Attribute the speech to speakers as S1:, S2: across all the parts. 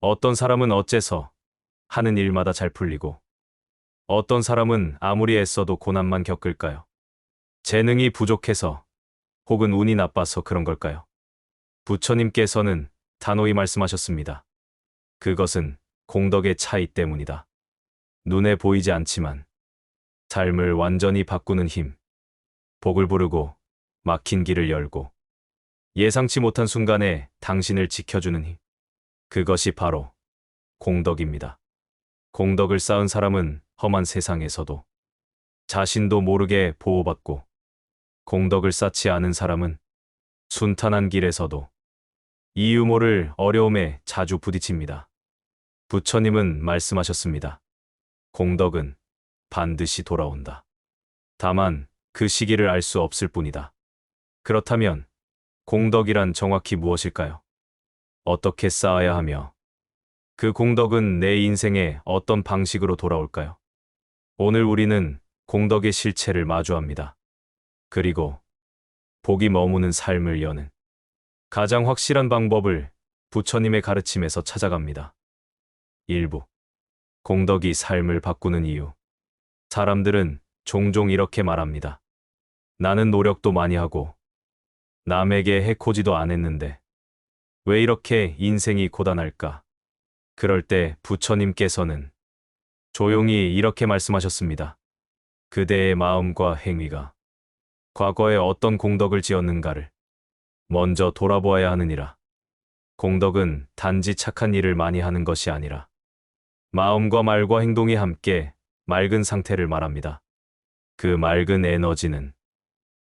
S1: 어떤 사람은 어째서 하는 일마다 잘 풀리고 어떤 사람은 아무리 애써도 고난만 겪을까요? 재능이 부족해서 혹은 운이 나빠서 그런 걸까요? 부처님께서는 단호히 말씀하셨습니다. 그것은 공덕의 차이 때문이다. 눈에 보이지 않지만 삶을 완전히 바꾸는 힘, 복을 부르고 막힌 길을 열고 예상치 못한 순간에 당신을 지켜주는 힘. 그것이 바로 공덕입니다. 공덕을 쌓은 사람은 험한 세상에서도 자신도 모르게 보호받고 공덕을 쌓지 않은 사람은 순탄한 길에서도 이유 모를 어려움에 자주 부딪힙니다. 부처님은 말씀하셨습니다. 공덕은 반드시 돌아온다. 다만 그 시기를 알 수 없을 뿐이다. 그렇다면 공덕이란 정확히 무엇일까요? 어떻게 쌓아야 하며 그 공덕은 내 인생에 어떤 방식으로 돌아올까요? 오늘 우리는 공덕의 실체를 마주합니다. 그리고 복이 머무는 삶을 여는 가장 확실한 방법을 부처님의 가르침에서 찾아갑니다. 일부 공덕이 삶을 바꾸는 이유. 사람들은 종종 이렇게 말합니다. 나는 노력도 많이 하고 남에게 해코지도 안 했는데 왜 이렇게 인생이 고단할까? 그럴 때 부처님께서는 조용히 이렇게 말씀하셨습니다. 그대의 마음과 행위가 과거에 어떤 공덕을 지었는가를 먼저 돌아보아야 하느니라. 공덕은 단지 착한 일을 많이 하는 것이 아니라 마음과 말과 행동이 함께 맑은 상태를 말합니다. 그 맑은 에너지는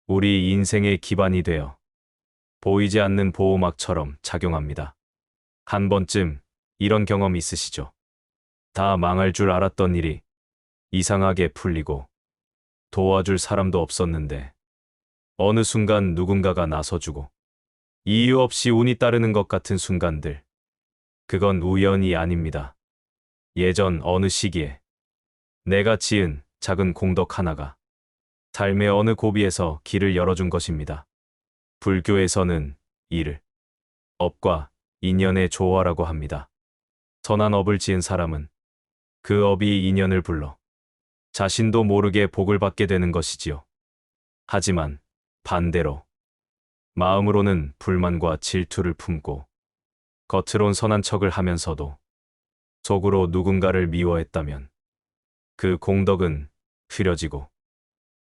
S1: 우리 인생의 기반이 되어 보이지 않는 보호막처럼 작용합니다. 한 번쯤 이런 경험 있으시죠? 다 망할 줄 알았던 일이 이상하게 풀리고 도와줄 사람도 없었는데 어느 순간 누군가가 나서주고 이유 없이 운이 따르는 것 같은 순간들. 그건 우연이 아닙니다. 예전 어느 시기에 내가 지은 작은 공덕 하나가 삶의 어느 고비에서 길을 열어준 것입니다. 불교에서는 이를 업과 인연의 조화라고 합니다. 선한 업을 지은 사람은 그 업이 인연을 불러 자신도 모르게 복을 받게 되는 것이지요. 하지만 반대로 마음으로는 불만과 질투를 품고 겉으론 선한 척을 하면서도 속으로 누군가를 미워했다면 그 공덕은 흐려지고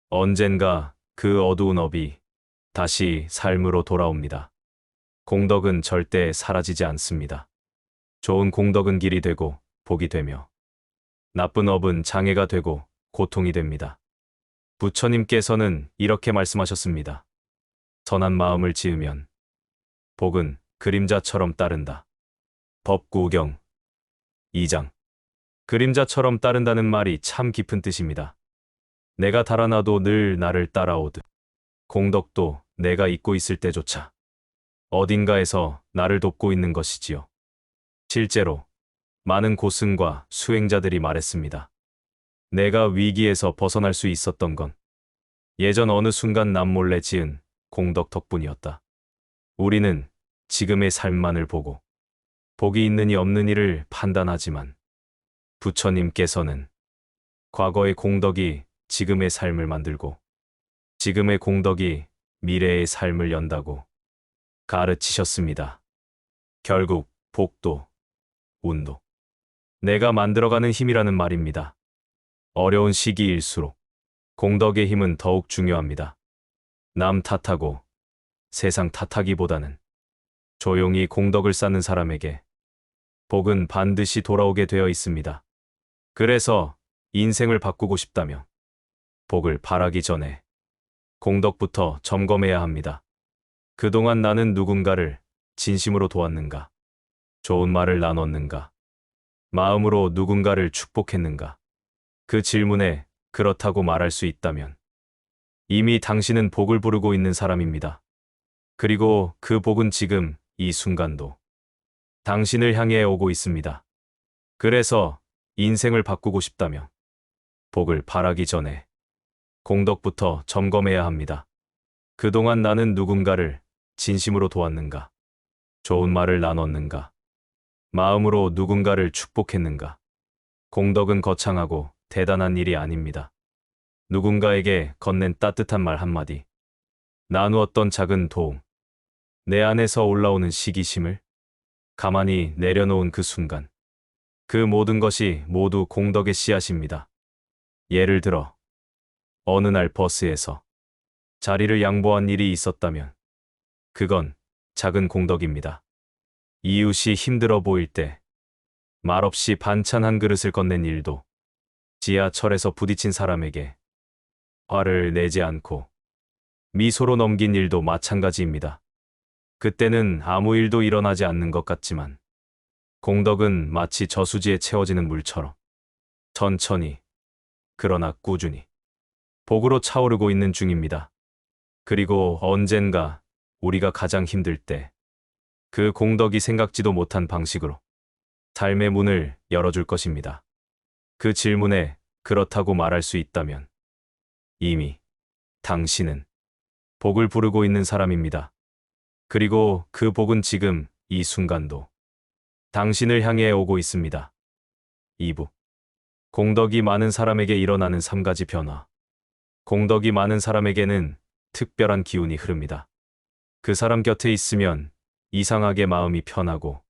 S1: 언젠가 그 어두운 업이 다시 삶으로 돌아옵니다. 공덕은 절대 사라지지 않습니다. 좋은 공덕은 길이 되고 복이 되며 나쁜 업은 장애가 되고 고통이 됩니다. 부처님께서는 이렇게 말씀하셨습니다. 선한 마음을 지으면 복은 그림자처럼 따른다. 법구경 2장. 그림자처럼 따른다는 말이 참 깊은 뜻입니다. 내가 달아나도 늘 나를 따라오듯 공덕도 내가 잊고 있을 때조차 어딘가에서 나를 돕고 있는 것이지요. 실제로 많은 고승과 수행자들이 말했습니다. 내가 위기에서 벗어날 수 있었던 건 예전 어느 순간 남몰래 지은 공덕 덕분이었다. 우리는 지금의 삶만을 보고 복이 있느니 없느니를 판단하지만 부처님께서는 과거의 공덕이 지금의 삶을 만들고 지금의 공덕이 미래의 삶을 연다고 가르치셨습니다. 결국 복도, 운도 내가 만들어가는 힘이라는 말입니다. 어려운 시기일수록 공덕의 힘은 더욱 중요합니다. 남 탓하고 세상 탓하기보다는 조용히 공덕을 쌓는 사람에게 복은 반드시 돌아오게 되어 있습니다. 그래서 인생을 바꾸고 싶다면 복을 바라기 전에 공덕부터 점검해야 합니다. 그동안 나는 누군가를 진심으로 도왔는가? 좋은 말을 나눴는가? 마음으로 누군가를 축복했는가? 그 질문에 그렇다고 말할 수 있다면 이미 당신은 복을 부르고 있는 사람입니다. 그리고 그 복은 지금 이 순간도 당신을 향해 오고 있습니다. 그래서 인생을 바꾸고 싶다면 복을 바라기 전에 공덕부터 점검해야 합니다. 그동안 나는 누군가를 진심으로 도왔는가? 좋은 말을 나눴는가? 마음으로 누군가를 축복했는가? 공덕은 거창하고 대단한 일이 아닙니다. 누군가에게 건넨 따뜻한 말 한마디, 나누었던 작은 도움, 내 안에서 올라오는 시기심을 가만히 내려놓은 그 순간, 그 모든 것이 모두 공덕의 씨앗입니다. 예를 들어 어느 날 버스에서 자리를 양보한 일이 있었다면 그건 작은 공덕입니다. 이웃이 힘들어 보일 때 말없이 반찬 한 그릇을 건넨 일도, 지하철에서 부딪힌 사람에게 화를 내지 않고 미소로 넘긴 일도 마찬가지입니다. 그때는 아무 일도 일어나지 않는 것 같지만 공덕은 마치 저수지에 채워지는 물처럼 천천히, 그러나 꾸준히 복으로 차오르고 있는 중입니다. 그리고 언젠가 우리가 가장 힘들 때 그 공덕이 생각지도 못한 방식으로 삶의 문을 열어줄 것입니다. 그 질문에 그렇다고 말할 수 있다면 이미 당신은 복을 부르고 있는 사람입니다. 그리고 그 복은 지금 이 순간도 당신을 향해 오고 있습니다. 2부. 공덕이 많은 사람에게 일어나는 3가지 변화. 공덕이 많은 사람에게는 특별한 기운이 흐릅니다. 그 사람 곁에 있으면 이상하게 마음이 편하고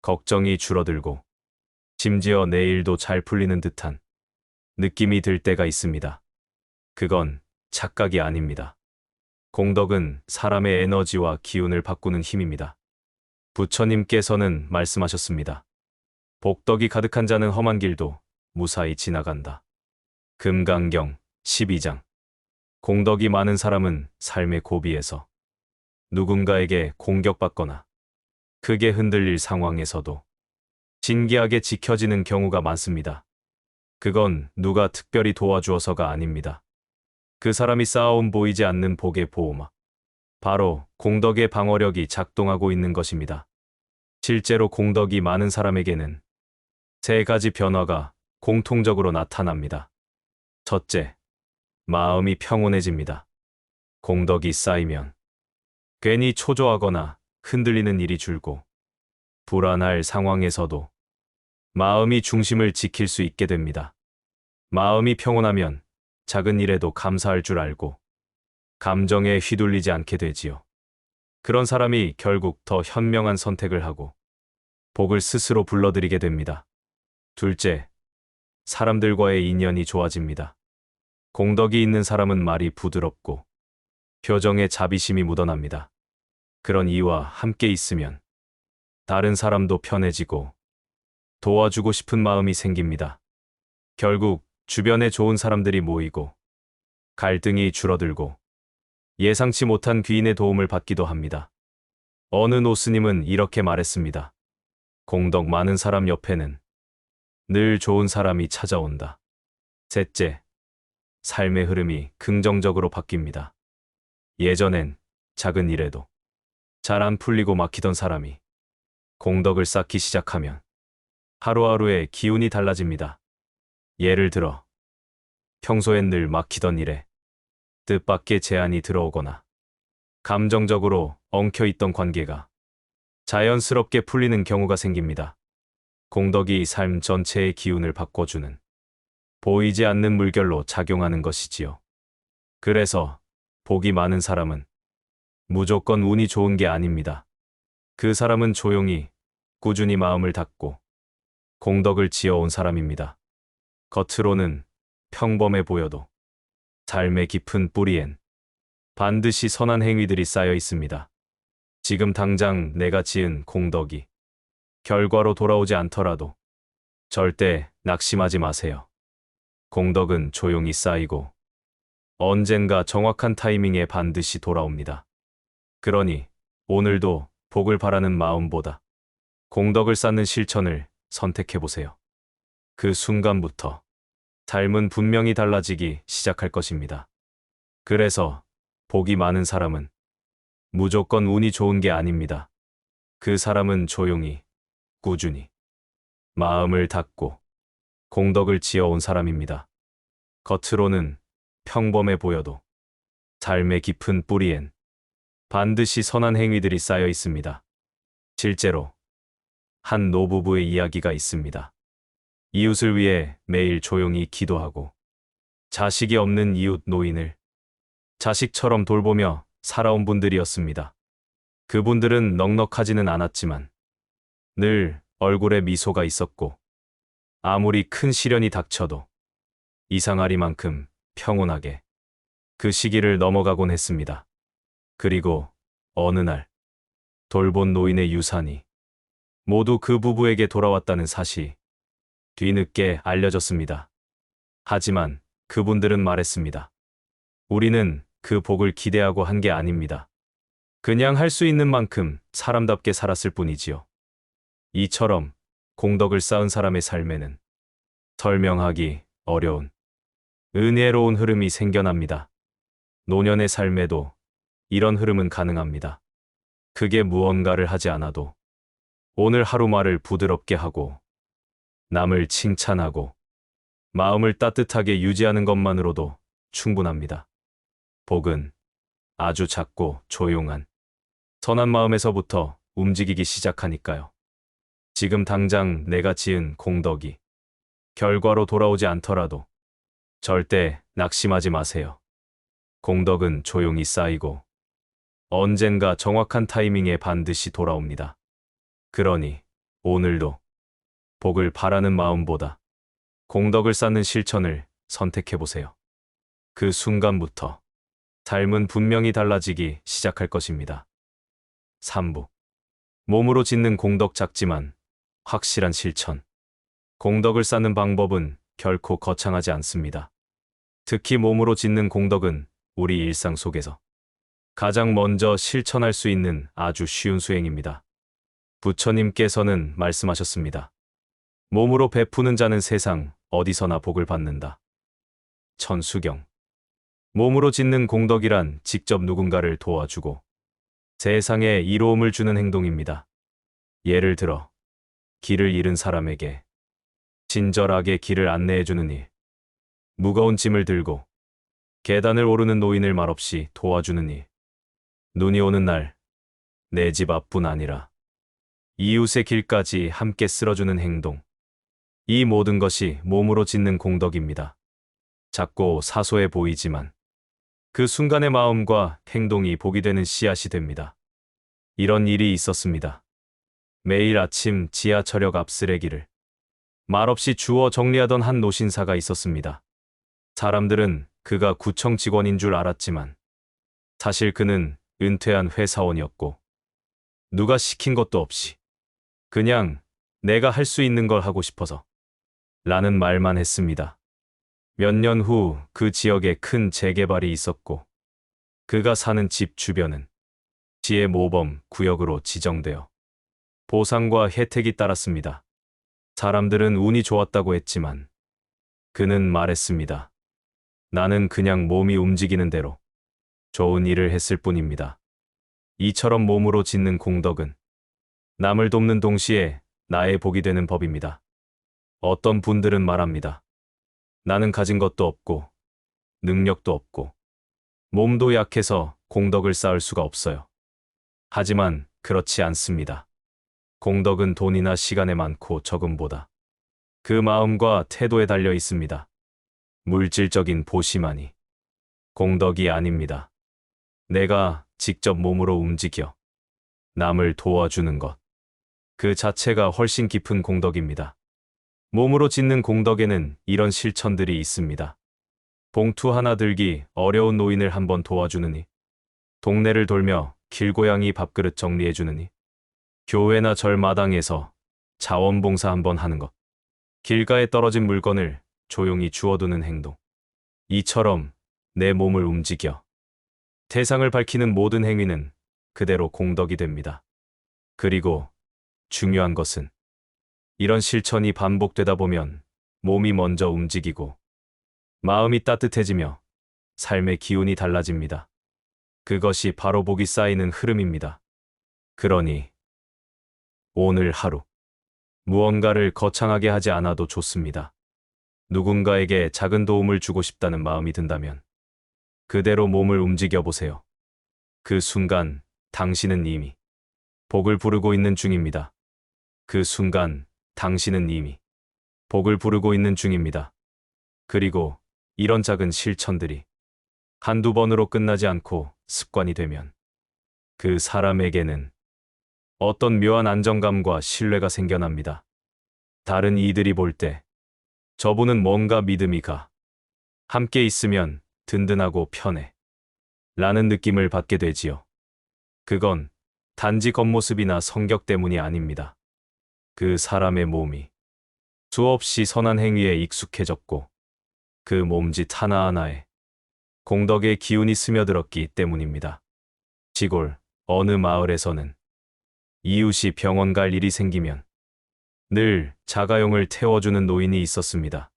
S1: 걱정이 줄어들고 심지어 내일도 잘 풀리는 듯한 느낌이 들 때가 있습니다. 그건 착각이 아닙니다. 공덕은 사람의 에너지와 기운을 바꾸는 힘입니다. 부처님께서는 말씀하셨습니다. 복덕이 가득한 자는 험한 길도 무사히 지나간다. 금강경 12장. 공덕이 많은 사람은 삶의 고비에서 누군가에게 공격받거나 크게 흔들릴 상황에서도 진기하게 지켜지는 경우가 많습니다. 그건 누가 특별히 도와주어서가 아닙니다. 그 사람이 쌓아온 보이지 않는 복의 보호막, 바로 공덕의 방어력이 작동하고 있는 것입니다. 실제로 공덕이 많은 사람에게는 3가지 변화가 공통적으로 나타납니다. 첫째, 마음이 평온해집니다. 공덕이 쌓이면 괜히 초조하거나 흔들리는 일이 줄고 불안할 상황에서도 마음이 중심을 지킬 수 있게 됩니다. 마음이 평온하면 작은 일에도 감사할 줄 알고 감정에 휘둘리지 않게 되지요. 그런 사람이 결국 더 현명한 선택을 하고 복을 스스로 불러들이게 됩니다. 둘째, 사람들과의 인연이 좋아집니다. 공덕이 있는 사람은 말이 부드럽고 표정에 자비심이 묻어납니다. 그런 이와 함께 있으면 다른 사람도 편해지고 도와주고 싶은 마음이 생깁니다. 결국 주변에 좋은 사람들이 모이고 갈등이 줄어들고 예상치 못한 귀인의 도움을 받기도 합니다. 어느 노스님은 이렇게 말했습니다. 공덕 많은 사람 옆에는 늘 좋은 사람이 찾아온다. 셋째, 삶의 흐름이 긍정적으로 바뀝니다. 예전엔 작은 일에도 잘 안 풀리고 막히던 사람이 공덕을 쌓기 시작하면 하루하루의 기운이 달라집니다. 예를 들어 평소엔 늘 막히던 일에 뜻밖의 제안이 들어오거나 감정적으로 엉켜있던 관계가 자연스럽게 풀리는 경우가 생깁니다. 공덕이 삶 전체의 기운을 바꿔주는 보이지 않는 물결로 작용하는 것이지요. 그래서 복이 많은 사람은 무조건 운이 좋은 게 아닙니다. 그 사람은 조용히, 꾸준히 마음을 닫고 공덕을 지어온 사람입니다. 겉으로는 평범해 보여도 삶의 깊은 뿌리엔 반드시 선한 행위들이 쌓여 있습니다. 지금 당장 내가 지은 공덕이 결과로 돌아오지 않더라도 절대 낙심하지 마세요. 공덕은 조용히 쌓이고 언젠가 정확한 타이밍에 반드시 돌아옵니다. 그러니 오늘도 복을 바라는 마음보다 공덕을 쌓는 실천을 선택해보세요. 그 순간부터 삶은 분명히 달라지기 시작할 것입니다. 그래서 복이 많은 사람은 무조건 운이 좋은 게 아닙니다. 그 사람은 조용히, 꾸준히 마음을 닫고 공덕을 지어온 사람입니다. 겉으로는 평범해 보여도 삶의 깊은 뿌리엔 반드시 선한 행위들이 쌓여 있습니다. 실제로 한 노부부의 이야기가 있습니다. 이웃을 위해 매일 조용히 기도하고 자식이 없는 이웃 노인을 자식처럼 돌보며 살아온 분들이었습니다. 그분들은 넉넉하지는 않았지만 늘 얼굴에 미소가 있었고 아무리 큰 시련이 닥쳐도 이상하리만큼 평온하게 그 시기를 넘어가곤 했습니다. 그리고 어느 날 돌본 노인의 유산이 모두 그 부부에게 돌아왔다는 사실이 뒤늦게 알려졌습니다. 하지만 그분들은 말했습니다. 우리는 그 복을 기대하고 한 게 아닙니다. 그냥 할 수 있는 만큼 사람답게 살았을 뿐이지요. 이처럼 공덕을 쌓은 사람의 삶에는 설명하기 어려운 은혜로운 흐름이 생겨납니다. 노년의 삶에도 이런 흐름은 가능합니다. 그게 무언가를 하지 않아도 오늘 하루 말을 부드럽게 하고 남을 칭찬하고 마음을 따뜻하게 유지하는 것만으로도 충분합니다. 복은 아주 작고 조용한 선한 마음에서부터 움직이기 시작하니까요. 지금 당장 내가 지은 공덕이 결과로 돌아오지 않더라도 절대 낙심하지 마세요. 공덕은 조용히 쌓이고 언젠가 정확한 타이밍에 반드시 돌아옵니다. 그러니 오늘도 복을 바라는 마음보다 공덕을 쌓는 실천을 선택해보세요. 그 순간부터 삶은 분명히 달라지기 시작할 것입니다. 3부. 몸으로 짓는 공덕 작지만 확실한 실천. 공덕을 쌓는 방법은 결코 거창하지 않습니다. 특히 몸으로 짓는 공덕은 우리 일상 속에서 가장 먼저 실천할 수 있는 아주 쉬운 수행입니다. 부처님께서는 말씀하셨습니다. 몸으로 베푸는 자는 세상 어디서나 복을 받는다. 천수경. 몸으로 짓는 공덕이란 직접 누군가를 도와주고 세상에 이로움을 주는 행동입니다. 예를 들어 길을 잃은 사람에게 친절하게 길을 안내해주는 일, 무거운 짐을 들고 계단을 오르는 노인을 말없이 도와주는 일, 눈이 오는 날 내 집 앞뿐 아니라 이웃의 길까지 함께 쓸어주는 행동. 이 모든 것이 몸으로 짓는 공덕입니다. 작고 사소해 보이지만 그 순간의 마음과 행동이 복이 되는 씨앗이 됩니다. 이런 일이 있었습니다. 매일 아침 지하철역 앞 쓰레기를 말없이 주워 정리하던 한 노신사가 있었습니다. 사람들은 그가 구청 직원인 줄 알았지만 사실 그는 은퇴한 회사원이었고 누가 시킨 것도 없이 그냥 내가 할 수 있는 걸 하고 싶어서 라는 말만 했습니다. 몇 년 후 그 지역에 큰 재개발이 있었고 그가 사는 집 주변은 시의 모범 구역으로 지정되어 보상과 혜택이 따랐습니다. 사람들은 운이 좋았다고 했지만 그는 말했습니다. 나는 그냥 몸이 움직이는 대로 좋은 일을 했을 뿐입니다. 이처럼 몸으로 짓는 공덕은 남을 돕는 동시에 나의 복이 되는 법입니다. 어떤 분들은 말합니다. 나는 가진 것도 없고 능력도 없고 몸도 약해서 공덕을 쌓을 수가 없어요. 하지만 그렇지 않습니다. 공덕은 돈이나 시간에 많고 적음보다 그 마음과 태도에 달려 있습니다. 물질적인 보시만이 공덕이 아닙니다. 내가 직접 몸으로 움직여 남을 도와주는 것. 그 자체가 훨씬 깊은 공덕입니다. 몸으로 짓는 공덕에는 이런 실천들이 있습니다. 봉투 하나 들기 어려운 노인을 한번 도와주느니, 동네를 돌며 길고양이 밥그릇 정리해주느니, 교회나 절 마당에서 자원봉사 한번 하는 것, 길가에 떨어진 물건을 조용히 주워두는 행동. 이처럼 내 몸을 움직여 세상을 밝히는 모든 행위는 그대로 공덕이 됩니다. 그리고 중요한 것은 이런 실천이 반복되다 보면 몸이 먼저 움직이고 마음이 따뜻해지며 삶의 기운이 달라집니다. 그것이 바로 복이 쌓이는 흐름입니다. 그러니 오늘 하루 무언가를 거창하게 하지 않아도 좋습니다. 누군가에게 작은 도움을 주고 싶다는 마음이 든다면 그대로 몸을 움직여 보세요. 그 순간 당신은 이미 복을 부르고 있는 중입니다. 그 순간 당신은 이미 복을 부르고 있는 중입니다. 그리고 이런 작은 실천들이 한두 번으로 끝나지 않고 습관이 되면 그 사람에게는 어떤 묘한 안정감과 신뢰가 생겨납니다. 다른 이들이 볼 때 저분은 뭔가 믿음이 가. 함께 있으면 든든하고 편해. 라는 느낌을 받게 되지요. 그건 단지 겉모습이나 성격 때문이 아닙니다. 그 사람의 몸이 수없이 선한 행위에 익숙해졌고 그 몸짓 하나하나에 공덕의 기운이 스며들었기 때문입니다. 시골 어느 마을에서는 이웃이 병원 갈 일이 생기면 늘 자가용을 태워주는 노인이 있었습니다.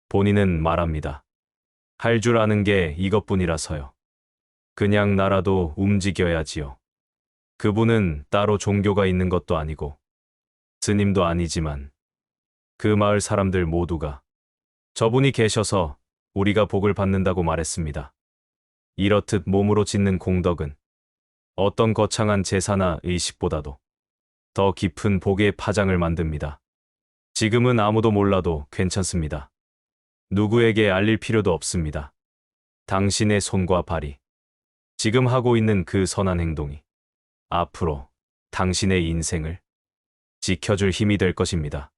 S1: 본인은 말합니다. 할 줄 아는 게 이것뿐이라서요. 그냥 나라도 움직여야지요. 그분은 따로 종교가 있는 것도 아니고 스님도 아니지만 그 마을 사람들 모두가 저분이 계셔서 우리가 복을 받는다고 말했습니다. 이렇듯 몸으로 짓는 공덕은 어떤 거창한 제사나 의식보다도 더 깊은 복의 파장을 만듭니다. 지금은 아무도 몰라도 괜찮습니다. 누구에게 알릴 필요도 없습니다. 당신의 손과 발이 지금 하고 있는 그 선한 행동이 앞으로 당신의 인생을 지켜줄 힘이 될 것입니다.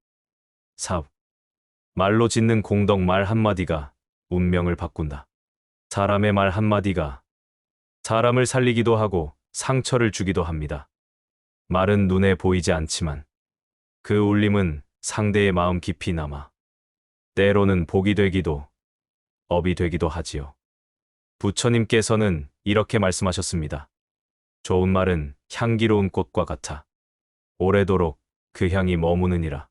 S1: 4. 말로 짓는 공덕 말 한마디가 운명을 바꾼다. 사람의 말 한마디가 사람을 살리기도 하고 상처를 주기도 합니다. 말은 눈에 보이지 않지만 그 울림은 상대의 마음 깊이 남아 때로는 복이 되기도 업이 되기도 하지요. 부처님께서는 이렇게 말씀하셨습니다. 좋은 말은 향기로운 꽃과 같아 오래도록 그 향이 머무느니라.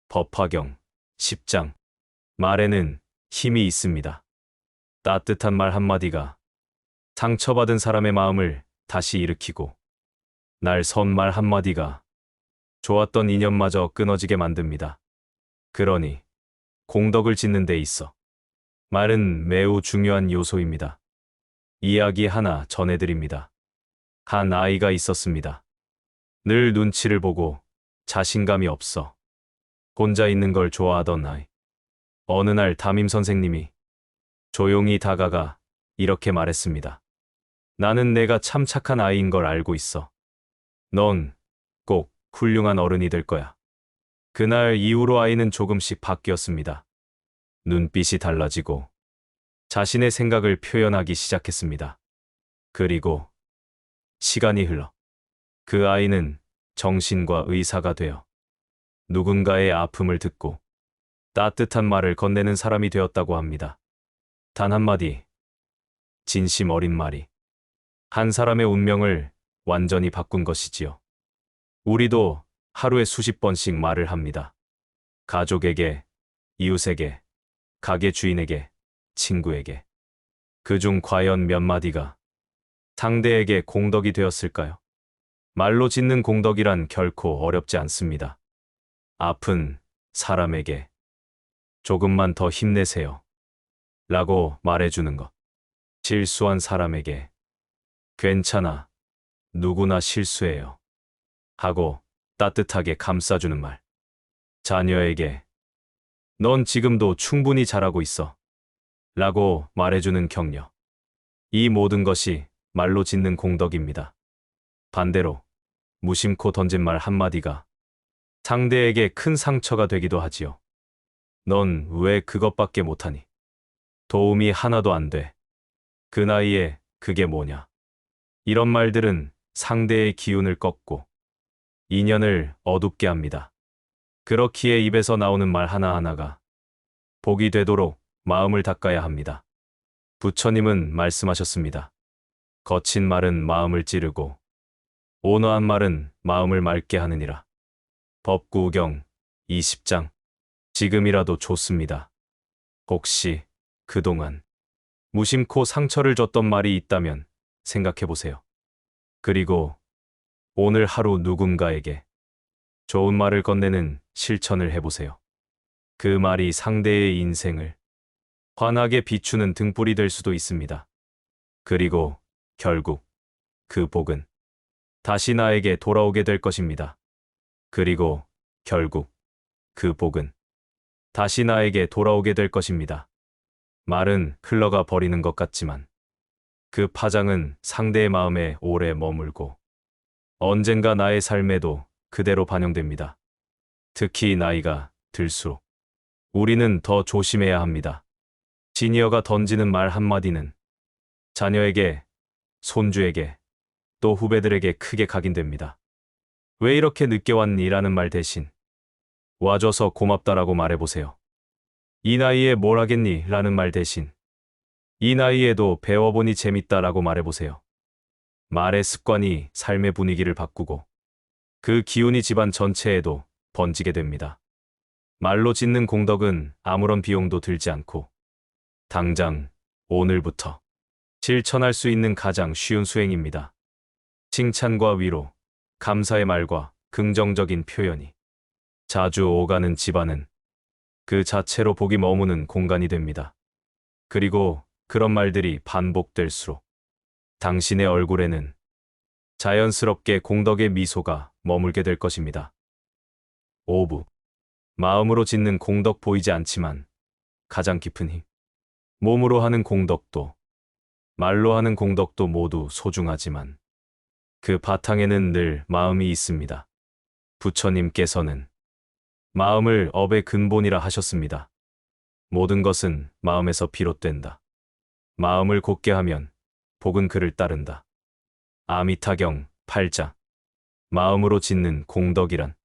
S1: 법화경 10장. 말에는 힘이 있습니다. 따뜻한 말 한마디가 상처받은 사람의 마음을 다시 일으키고 날 선 말 한마디가 좋았던 인연마저 끊어지게 만듭니다. 그러니 공덕을 짓는 데 있어 말은 매우 중요한 요소입니다. 이야기 하나 전해드립니다. 한 아이가 있었습니다. 늘 눈치를 보고 자신감이 없어 혼자 있는 걸 좋아하던 아이. 어느 날 담임 선생님이 조용히 다가가 이렇게 말했습니다. 나는 내가 참 착한 아이인 걸 알고 있어. 넌 꼭 훌륭한 어른이 될 거야. 그날 이후로 아이는 조금씩 바뀌었습니다. 눈빛이 달라지고 자신의 생각을 표현하기 시작했습니다. 그리고 시간이 흘러 그 아이는 정신과 의사가 되어 누군가의 아픔을 듣고 따뜻한 말을 건네는 사람이 되었다고 합니다. 단 한마디, 진심 어린 말이 한 사람의 운명을 완전히 바꾼 것이지요. 우리도 하루에 수십 번씩 말을 합니다. 가족에게, 이웃에게, 가게 주인에게, 친구에게. 그중 과연 몇 마디가 상대에게 공덕이 되었을까요? 말로 짓는 공덕이란 결코 어렵지 않습니다. 아픈 사람에게 조금만 더 힘내세요. 라고 말해주는 것. 실수한 사람에게 괜찮아. 누구나 실수해요. 하고 따뜻하게 감싸주는 말. 자녀에게 넌 지금도 충분히 잘하고 있어. 라고 말해주는 격려. 이 모든 것이 말로 짓는 공덕입니다. 반대로 무심코 던진 말 한마디가 상대에게 큰 상처가 되기도 하지요. 넌 왜 그것밖에 못하니? 도움이 하나도 안 돼. 그 나이에 그게 뭐냐? 이런 말들은 상대의 기운을 꺾고 인연을 어둡게 합니다. 그렇기에 입에서 나오는 말 하나하나가 복이 되도록 마음을 닦아야 합니다. 부처님은 말씀하셨습니다. 거친 말은 마음을 찌르고 온화한 말은 마음을 맑게 하느니라. 법구경 20장. 지금이라도 좋습니다. 혹시 그동안 무심코 상처를 줬던 말이 있다면 생각해보세요. 그리고 오늘 하루 누군가에게 좋은 말을 건네는 실천을 해보세요. 그 말이 상대의 인생을 환하게 비추는 등불이 될 수도 있습니다. 그리고 결국 그 복은 다시 나에게 돌아오게 될 것입니다. 그리고 결국 그 복은 다시 나에게 돌아오게 될 것입니다. 말은 흘러가 버리는 것 같지만 그 파장은 상대의 마음에 오래 머물고 언젠가 나의 삶에도 그대로 반영됩니다. 특히 나이가 들수록 우리는 더 조심해야 합니다. 시니어가 던지는 말 한마디는 자녀에게, 손주에게, 또 후배들에게 크게 각인됩니다. 왜 이렇게 늦게 왔니? 라는 말 대신 와줘서 고맙다라고 말해보세요. 이 나이에 뭘 하겠니? 라는 말 대신 이 나이에도 배워보니 재밌다라고 말해보세요. 말의 습관이 삶의 분위기를 바꾸고 그 기운이 집안 전체에도 번지게 됩니다. 말로 짓는 공덕은 아무런 비용도 들지 않고 당장 오늘부터 실천할 수 있는 가장 쉬운 수행입니다. 칭찬과 위로, 감사의 말과 긍정적인 표현이 자주 오가는 집안은 그 자체로 복이 머무는 공간이 됩니다. 그리고 그런 말들이 반복될수록 당신의 얼굴에는 자연스럽게 공덕의 미소가 머물게 될 것입니다. 5부. 마음으로 짓는 공덕 보이지 않지만 가장 깊은 힘. 몸으로 하는 공덕도, 말로 하는 공덕도 모두 소중하지만 그 바탕에는 늘 마음이 있습니다. 부처님께서는 마음을 업의 근본이라 하셨습니다. 모든 것은 마음에서 비롯된다. 마음을 곧게 하면 복은 그를 따른다. 아미타경 8장. 마음으로 짓는 공덕이란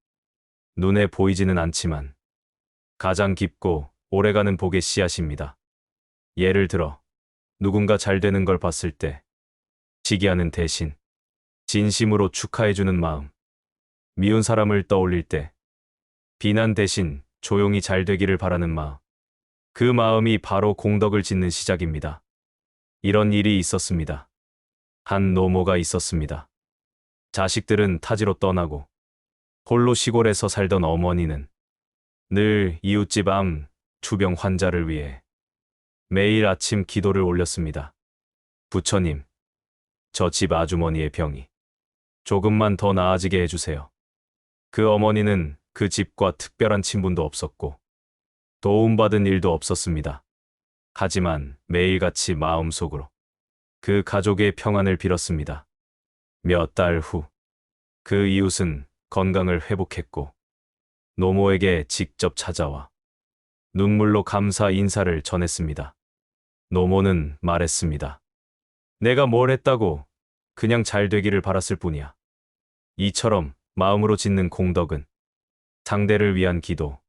S1: 눈에 보이지는 않지만 가장 깊고 오래가는 복의 씨앗입니다. 예를 들어 누군가 잘 되는 걸 봤을 때 시기하는 대신 진심으로 축하해주는 마음, 미운 사람을 떠올릴 때 비난 대신 조용히 잘 되기를 바라는 마음, 그 마음이 바로 공덕을 짓는 시작입니다. 이런 일이 있었습니다. 한 노모가 있었습니다. 자식들은 타지로 떠나고 홀로 시골에서 살던 어머니는 늘 이웃집 암 투병 환자를 위해 매일 아침 기도를 올렸습니다. 부처님, 저 집 아주머니의 병이 조금만 더 나아지게 해주세요. 그 어머니는 그 집과 특별한 친분도 없었고 도움받은 일도 없었습니다. 하지만 매일같이 마음속으로 그 가족의 평안을 빌었습니다. 몇 달 후, 그 이웃은 건강을 회복했고 노모에게 직접 찾아와 눈물로 감사 인사를 전했습니다. 노모는 말했습니다. 내가 뭘 했다고 그냥 잘 되기를 바랐을 뿐이야. 이처럼 마음으로 짓는 공덕은 상대를 위한 기도,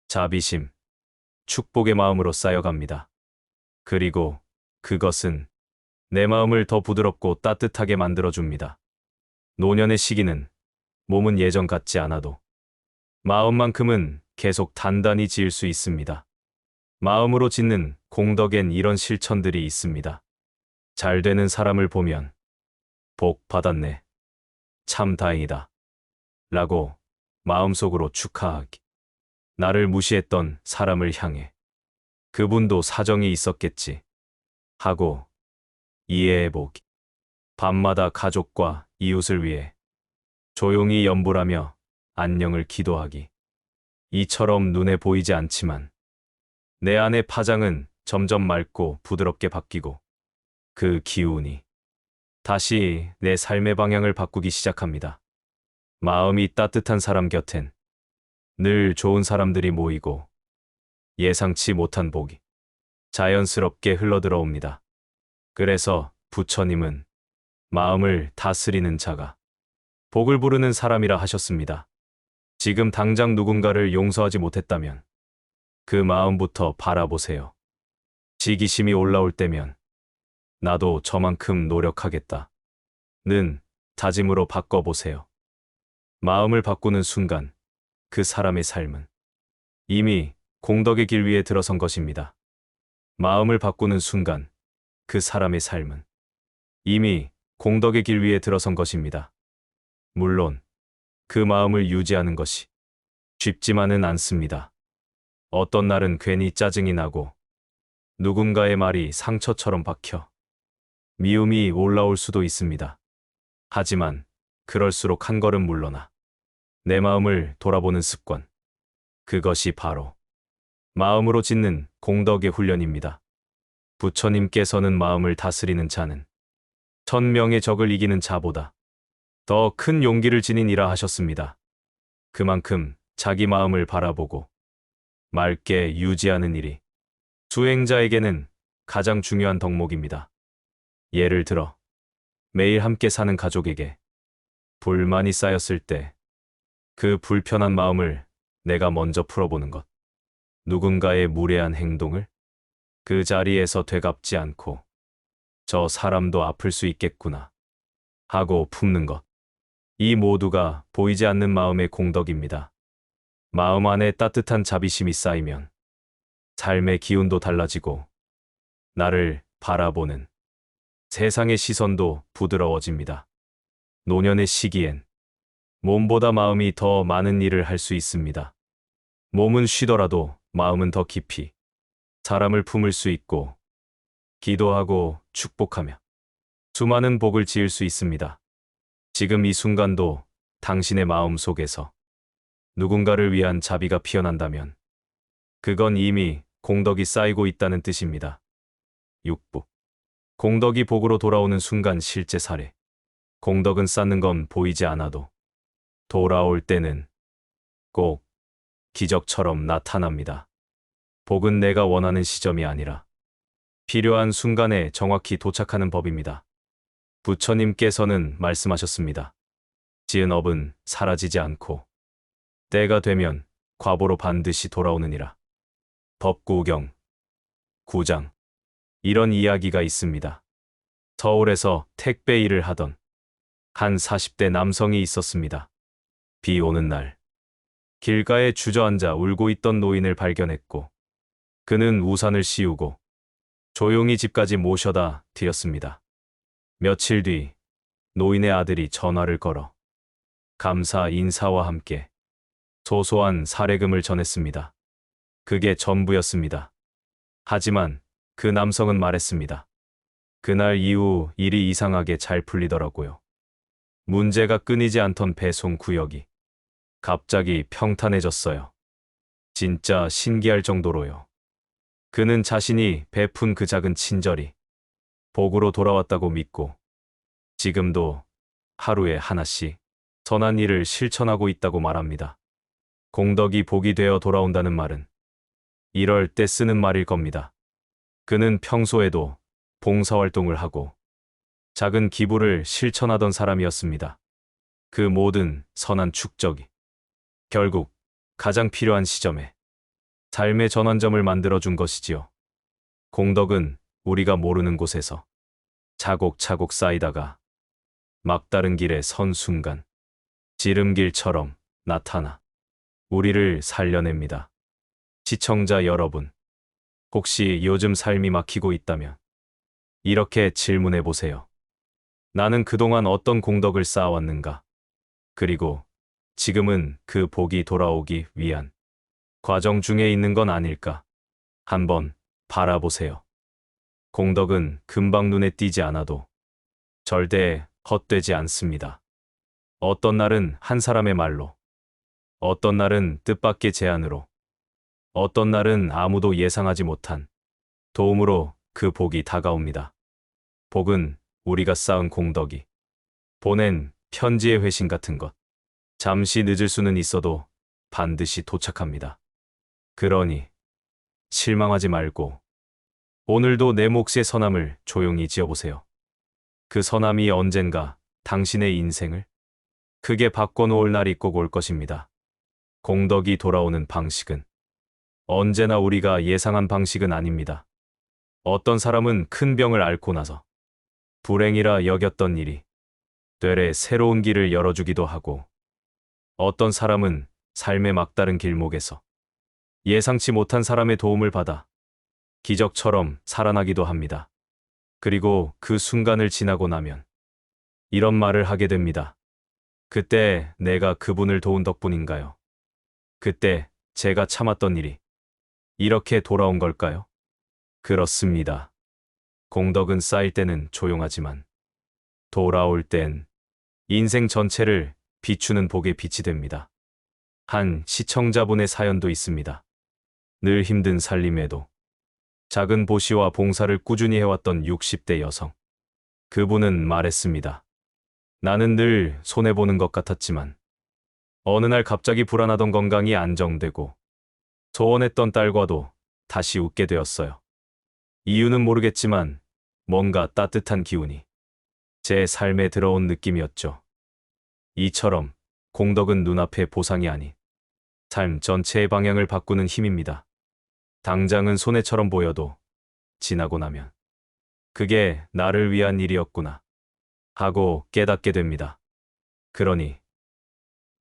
S1: 자비심, 축복의 마음으로 쌓여갑니다. 그리고 그것은 내 마음을 더 부드럽고 따뜻하게 만들어줍니다. 노년의 시기는 몸은 예전 같지 않아도 마음만큼은 계속 단단히 지을 수 있습니다. 마음으로 짓는 공덕엔 이런 실천들이 있습니다. 잘 되는 사람을 보면 복 받았네. 참 다행이다. 라고 마음속으로 축하하기. 나를 무시했던 사람을 향해 그분도 사정이 있었겠지 하고 이해해보기. 밤마다 가족과 이웃을 위해 조용히 염불하며 안녕을 기도하기. 이처럼 눈에 보이지 않지만 내 안의 파장은 점점 맑고 부드럽게 바뀌고 그 기운이 다시 내 삶의 방향을 바꾸기 시작합니다. 마음이 따뜻한 사람 곁엔 늘 좋은 사람들이 모이고 예상치 못한 복이 자연스럽게 흘러들어옵니다. 그래서 부처님은 마음을 다스리는 자가 복을 부르는 사람이라 하셨습니다. 지금 당장 누군가를 용서하지 못했다면 그 마음부터 바라보세요. 시기심이 올라올 때면 나도 저만큼 노력하겠다 는 다짐으로 바꿔보세요. 마음을 바꾸는 순간 그 사람의 삶은 이미 공덕의 길 위에 들어선 것입니다. 마음을 바꾸는 순간 그 사람의 삶은 이미 공덕의 길 위에 들어선 것입니다. 물론 그 마음을 유지하는 것이 쉽지만은 않습니다. 어떤 날은 괜히 짜증이 나고 누군가의 말이 상처처럼 박혀 미움이 올라올 수도 있습니다. 하지만 그럴수록 한 걸음 물러나 내 마음을 돌아보는 습관. 그것이 바로 마음으로 짓는 공덕의 훈련입니다. 부처님께서는 마음을 다스리는 자는 1000명의 적을 이기는 자보다 더 큰 용기를 지니라 하셨습니다. 그만큼 자기 마음을 바라보고 맑게 유지하는 일이 수행자에게는 가장 중요한 덕목입니다. 예를 들어 매일 함께 사는 가족에게 불만이 쌓였을 때 그 불편한 마음을 내가 먼저 풀어보는 것. 누군가의 무례한 행동을 그 자리에서 되갚지 않고 저 사람도 아플 수 있겠구나 하고 품는 것. 이 모두가 보이지 않는 마음의 공덕입니다. 마음 안에 따뜻한 자비심이 쌓이면 삶의 기운도 달라지고 나를 바라보는 세상의 시선도 부드러워집니다. 노년의 시기엔 몸보다 마음이 더 많은 일을 할 수 있습니다. 몸은 쉬더라도 마음은 더 깊이 사람을 품을 수 있고 기도하고 축복하며 수많은 복을 지을 수 있습니다. 지금 이 순간도 당신의 마음 속에서 누군가를 위한 자비가 피어난다면 그건 이미 공덕이 쌓이고 있다는 뜻입니다. 6부. 공덕이 복으로 돌아오는 순간 실제 사례. 공덕은 쌓는 건 보이지 않아도 돌아올 때는 꼭 기적처럼 나타납니다. 복은 내가 원하는 시점이 아니라 필요한 순간에 정확히 도착하는 법입니다. 부처님께서는 말씀하셨습니다. 지은 업은 사라지지 않고 때가 되면 과보로 반드시 돌아오느니라. 법구경 9장. 이런 이야기가 있습니다. 서울에서 택배 일을 하던 한 40대 남성이 있었습니다. 비 오는 날 길가에 주저앉아 울고 있던 노인을 발견했고 그는 우산을 씌우고 조용히 집까지 모셔다 드렸습니다. 며칠 뒤 노인의 아들이 전화를 걸어 감사 인사와 함께 소소한 사례금을 전했습니다. 그게 전부였습니다. 하지만 그 남성은 말했습니다. 그날 이후 일이 이상하게 잘 풀리더라고요. 문제가 끊이지 않던 배송 구역이 갑자기 평탄해졌어요. 진짜 신기할 정도로요. 그는 자신이 베푼 그 작은 친절이 복으로 돌아왔다고 믿고 지금도 하루에 하나씩 선한 일을 실천하고 있다고 말합니다. 공덕이 복이 되어 돌아온다는 말은 이럴 때 쓰는 말일 겁니다. 그는 평소에도 봉사활동을 하고 작은 기부를 실천하던 사람이었습니다. 그 모든 선한 축적이 결국 가장 필요한 시점에 삶의 전환점을 만들어준 것이지요. 공덕은 우리가 모르는 곳에서 차곡차곡 쌓이다가 막다른 길에 선 순간 지름길처럼 나타나 우리를 살려냅니다. 시청자 여러분, 혹시 요즘 삶이 막히고 있다면 이렇게 질문해 보세요. 나는 그동안 어떤 공덕을 쌓아왔는가? 그리고 지금은 그 복이 돌아오기 위한 과정 중에 있는 건 아닐까? 한번 바라보세요. 공덕은 금방 눈에 띄지 않아도 절대 헛되지 않습니다. 어떤 날은 한 사람의 말로, 어떤 날은 뜻밖의 제안으로, 어떤 날은 아무도 예상하지 못한 도움으로 그 복이 다가옵니다. 복은 우리가 쌓은 공덕이 보낸 편지의 회신 같은 것. 잠시 늦을 수는 있어도 반드시 도착합니다. 그러니 실망하지 말고 오늘도 내 몫의 선함을 조용히 지어보세요. 그 선함이 언젠가 당신의 인생을 크게 바꿔놓을 날이 꼭 올 것입니다. 공덕이 돌아오는 방식은 언제나 우리가 예상한 방식은 아닙니다. 어떤 사람은 큰 병을 앓고 나서 불행이라 여겼던 일이 되레 새로운 길을 열어주기도 하고 어떤 사람은 삶의 막다른 길목에서 예상치 못한 사람의 도움을 받아 기적처럼 살아나기도 합니다. 그리고 그 순간을 지나고 나면 이런 말을 하게 됩니다. 그때 내가 그분을 도운 덕분인가요? 그때 제가 참았던 일이 이렇게 돌아온 걸까요? 그렇습니다. 공덕은 쌓일 때는 조용하지만 돌아올 땐 인생 전체를 비추는 복의 빛이 됩니다. 한 시청자분의 사연도 있습니다. 늘 힘든 살림에도 작은 보시와 봉사를 꾸준히 해왔던 60대 여성. 그분은 말했습니다. 나는 늘 손해보는 것 같았지만 어느 날 갑자기 불안하던 건강이 안정되고 소원했던 딸과도 다시 웃게 되었어요. 이유는 모르겠지만 뭔가 따뜻한 기운이 제 삶에 들어온 느낌이었죠. 이처럼 공덕은 눈앞의 보상이 아닌 삶 전체의 방향을 바꾸는 힘입니다. 당장은 손해처럼 보여도 지나고 나면 그게 나를 위한 일이었구나 하고 깨닫게 됩니다. 그러니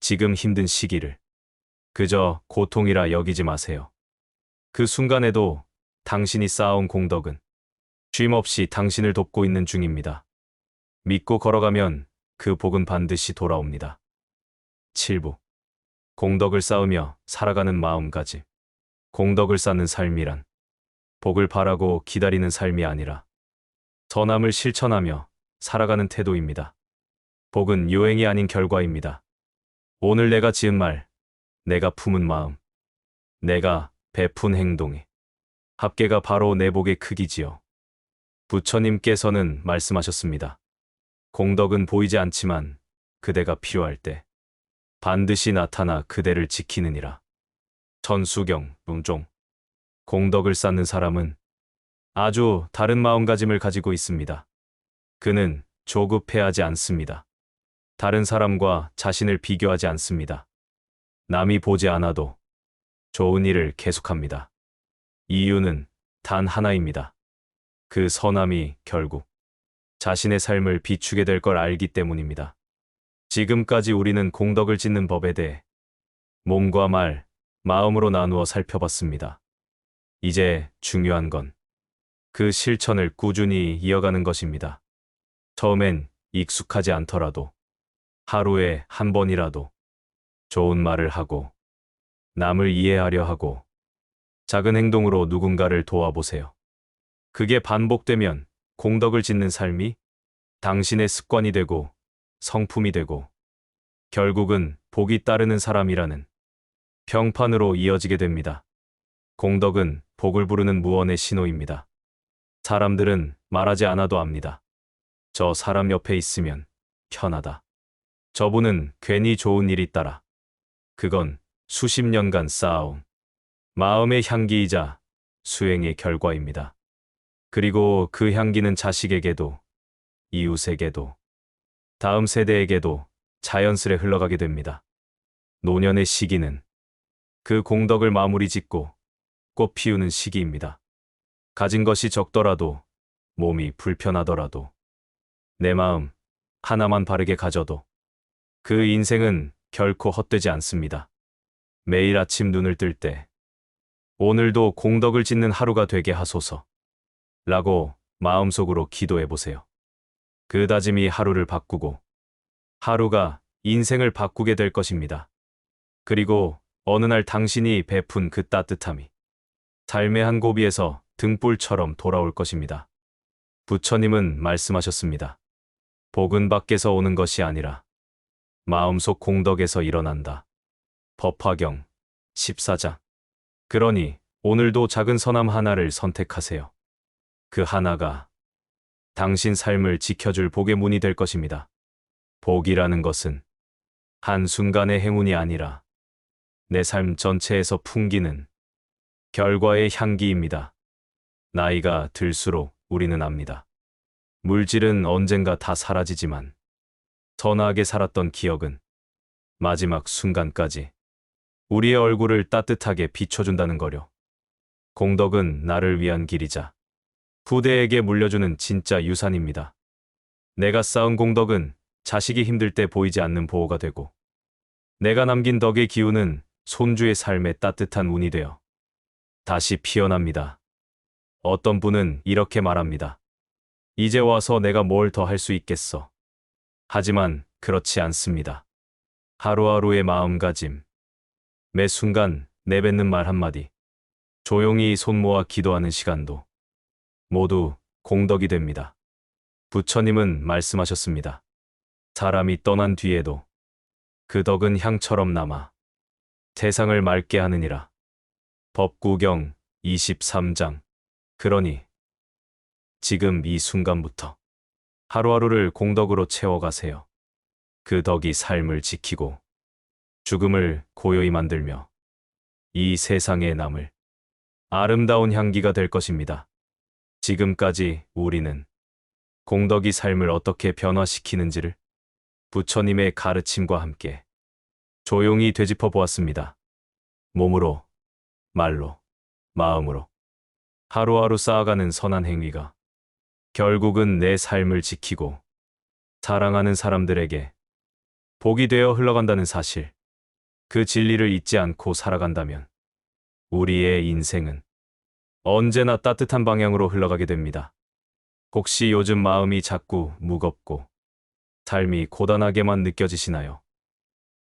S1: 지금 힘든 시기를 그저 고통이라 여기지 마세요. 그 순간에도 당신이 쌓아온 공덕은 쉼없이 당신을 돕고 있는 중입니다. 믿고 걸어가면 그 복은 반드시 돌아옵니다. 7부. 공덕을 쌓으며 살아가는 마음가짐. 공덕을 쌓는 삶이란 복을 바라고 기다리는 삶이 아니라 선함을 실천하며 살아가는 태도입니다. 복은 요행이 아닌 결과입니다. 오늘 내가 지은 말, 내가 품은 마음, 내가 베푼 행동이 합계가 바로 내 복의 크기지요. 부처님께서는 말씀하셨습니다. 공덕은 보이지 않지만 그대가 필요할 때 반드시 나타나 그대를 지키느니라. 천수경, 문종. 공덕을 쌓는 사람은 아주 다른 마음가짐을 가지고 있습니다. 그는 조급해하지 않습니다. 다른 사람과 자신을 비교하지 않습니다. 남이 보지 않아도 좋은 일을 계속합니다. 이유는 단 하나입니다. 그 선함이 결국 자신의 삶을 비추게 될 걸 알기 때문입니다. 지금까지 우리는 공덕을 짓는 법에 대해 몸과 말, 마음으로 나누어 살펴봤습니다. 이제 중요한 건 그 실천을 꾸준히 이어가는 것입니다. 처음엔 익숙하지 않더라도 하루에 한 번이라도 좋은 말을 하고 남을 이해하려 하고 작은 행동으로 누군가를 도와보세요. 그게 반복되면 공덕을 짓는 삶이 당신의 습관이 되고 성품이 되고 결국은 복이 따르는 사람이라는 평판으로 이어지게 됩니다. 공덕은 복을 부르는 무언의 신호입니다. 사람들은 말하지 않아도 압니다. 저 사람 옆에 있으면 편하다. 저분은 괜히 좋은 일이 따라. 그건 수십 년간 쌓아온 마음의 향기이자 수행의 결과입니다. 그리고 그 향기는 자식에게도, 이웃에게도, 다음 세대에게도 자연스레 흘러가게 됩니다. 노년의 시기는 그 공덕을 마무리 짓고 꽃 피우는 시기입니다. 가진 것이 적더라도, 몸이 불편하더라도, 내 마음 하나만 바르게 가져도 그 인생은 결코 헛되지 않습니다. 매일 아침 눈을 뜰 때 오늘도 공덕을 짓는 하루가 되게 하소서 라고 마음속으로 기도해 보세요. 그 다짐이 하루를 바꾸고 하루가 인생을 바꾸게 될 것입니다. 그리고 어느 날 당신이 베푼 그 따뜻함이 삶의 한 고비에서 등불처럼 돌아올 것입니다. 부처님은 말씀하셨습니다. 복은 밖에서 오는 것이 아니라 마음속 공덕에서 일어난다. 법화경 14장. 그러니 오늘도 작은 선함 하나를 선택하세요. 그 하나가 당신 삶을 지켜줄 복의 문이 될 것입니다. 복이라는 것은 한순간의 행운이 아니라 내 삶 전체에서 풍기는 결과의 향기입니다. 나이가 들수록 우리는 압니다. 물질은 언젠가 다 사라지지만 선하게 살았던 기억은 마지막 순간까지 우리의 얼굴을 따뜻하게 비춰준다는 거요. 공덕은 나를 위한 길이자 후대에게 물려주는 진짜 유산입니다. 내가 쌓은 공덕은 자식이 힘들 때 보이지 않는 보호가 되고 내가 남긴 덕의 기운은 손주의 삶에 따뜻한 운이 되어 다시 피어납니다. 어떤 분은 이렇게 말합니다. 이제 와서 내가 뭘 더 할 수 있겠어. 하지만 그렇지 않습니다. 하루하루의 마음가짐, 매 순간 내뱉는 말 한마디, 조용히 손 모아 기도하는 시간도 모두 공덕이 됩니다. 부처님은 말씀하셨습니다. 사람이 떠난 뒤에도 그 덕은 향처럼 남아 세상을 맑게 하느니라. 법구경 23장. 그러니 지금 이 순간부터 하루하루를 공덕으로 채워가세요. 그 덕이 삶을 지키고 죽음을 고요히 만들며 이 세상에 남을 아름다운 향기가 될 것입니다. 지금까지 우리는 공덕이 삶을 어떻게 변화시키는지를 부처님의 가르침과 함께 조용히 되짚어 보았습니다. 몸으로, 말로, 마음으로 하루하루 쌓아가는 선한 행위가 결국은 내 삶을 지키고 사랑하는 사람들에게 복이 되어 흘러간다는 사실, 그 진리를 잊지 않고 살아간다면 우리의 인생은 언제나 따뜻한 방향으로 흘러가게 됩니다. 혹시 요즘 마음이 자꾸 무겁고 삶이 고단하게만 느껴지시나요?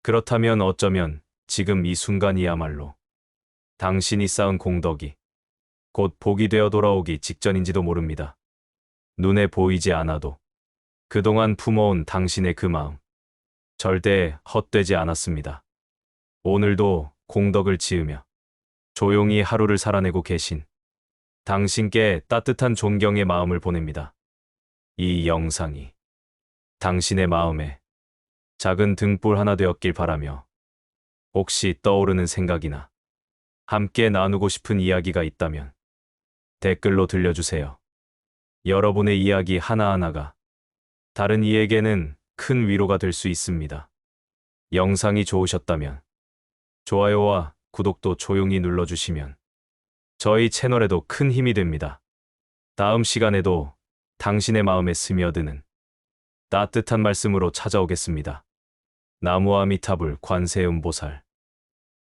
S1: 그렇다면 어쩌면 지금 이 순간이야말로 당신이 쌓은 공덕이 곧 복이 되어 돌아오기 직전인지도 모릅니다. 눈에 보이지 않아도 그동안 품어온 당신의 그 마음 절대 헛되지 않았습니다. 오늘도 공덕을 지으며 조용히 하루를 살아내고 계신 당신께 따뜻한 존경의 마음을 보냅니다. 이 영상이 당신의 마음에 작은 등불 하나 되었길 바라며, 혹시 떠오르는 생각이나 함께 나누고 싶은 이야기가 있다면 댓글로 들려주세요. 여러분의 이야기 하나하나가 다른 이에게는 큰 위로가 될 수 있습니다. 영상이 좋으셨다면 좋아요와 구독도 조용히 눌러주시면 저희 채널에도 큰 힘이 됩니다. 다음 시간에도 당신의 마음에 스며드는 따뜻한 말씀으로 찾아오겠습니다. 나무아미타불 관세음보살.